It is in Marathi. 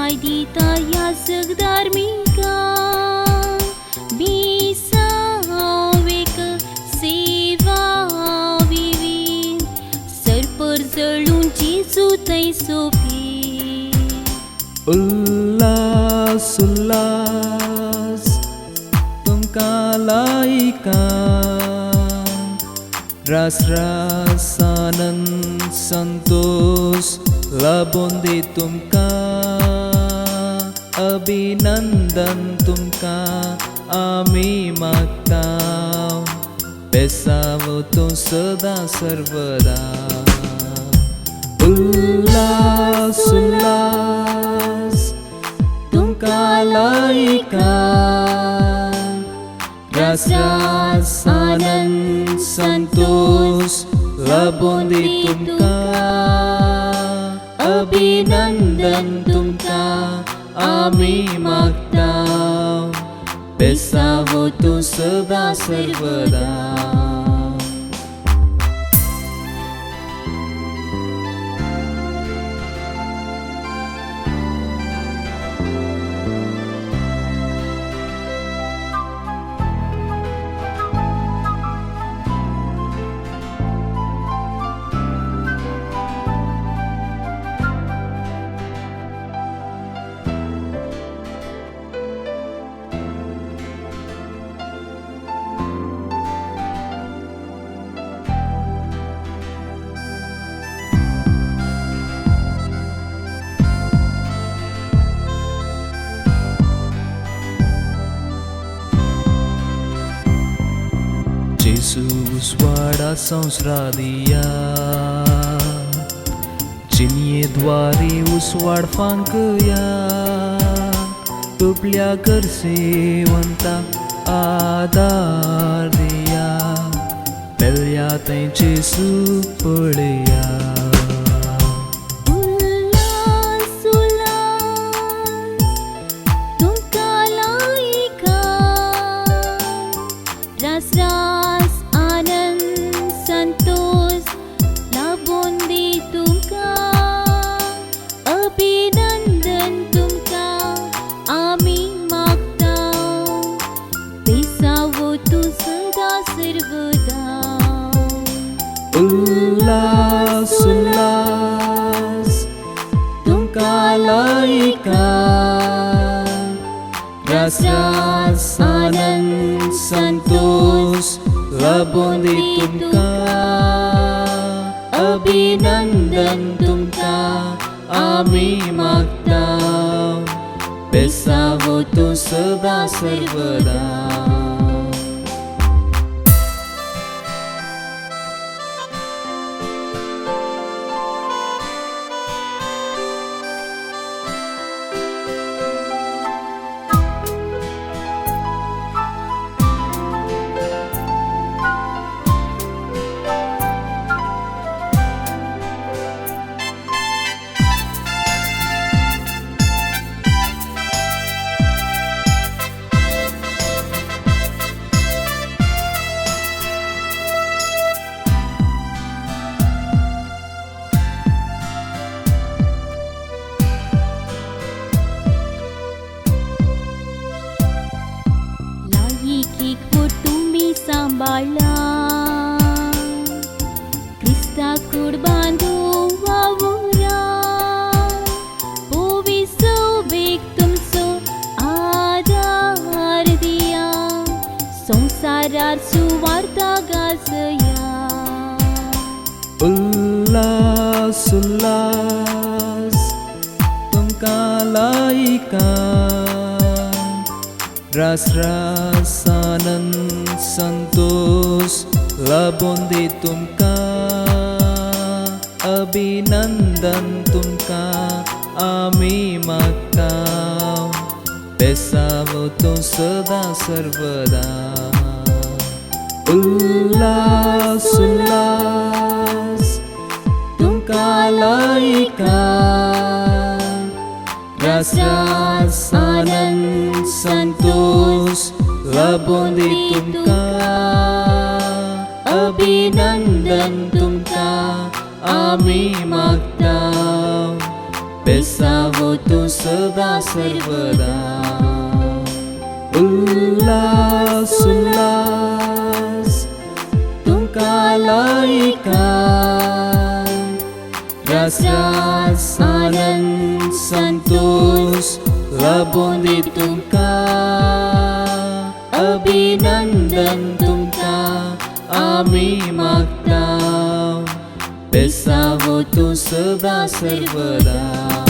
Haidita yazık darmika बिसावेक सेवा विवीन सरपर जळून जेजू तै सोपी उल्लास उल्लास तुमकां लायका रास रास आनंद संतोष लाबून दी तुमकां अभिनंदन तुमकां आमी मागतां बेसावो तूं सदा सर्वदा उल्लास उल्लास तुमकां लायका रास रास आनंद संतोष लाबून दी तुमकां अभिनंदन तुमकां आमी मागतां बेसावो तूं सदा सर्वदा Jesus वाडा संस्रादिया चिन्ये द्वारे उसवाड फांकया तुपल्या करसेवंता आदार दिया पेल्या तेंचे सूप पळया उल्लास उल्लास तुमकां लायका रास रास आनंद संतोष लाबून दी तुमकां अभिनंदन तुमकां आमी मागतां बेसावो तूं सदा सर्वदा उल्लास उल्लास तुमकां लायका रास रास आनंद संतोष लाबून दी तुमकां अभिनंदन तुमकां आमी मागतां बेसावो तूं सदा सर्वदा सांभाळा क्रिस्ताकूड बांदूं वावुरा पोवी सोबेक तुमचो आदार दिया संसारार सुवार्ता गाजया उल्लास उल्लास तुमकां लायका रास रास आनंद संतोष लाबून दी तुमकां अभिनंदन तुमकां आमी मागतां बेसावो तूं सदा सर्वदा उल्लास उल्लास तुमकां लायका रास रास आनंद संतोष लाबून दी तुमकां अभिनंदन तुमकां आमी मागतां बेसावो तो सदा सर्वदा उल्लास उल्लास तुमका लायका रस रस आनंद संतोष लाभों दे तुमका अभिनंदन तुमका आम्ही मागता बेसावो तो सदा सर्वदा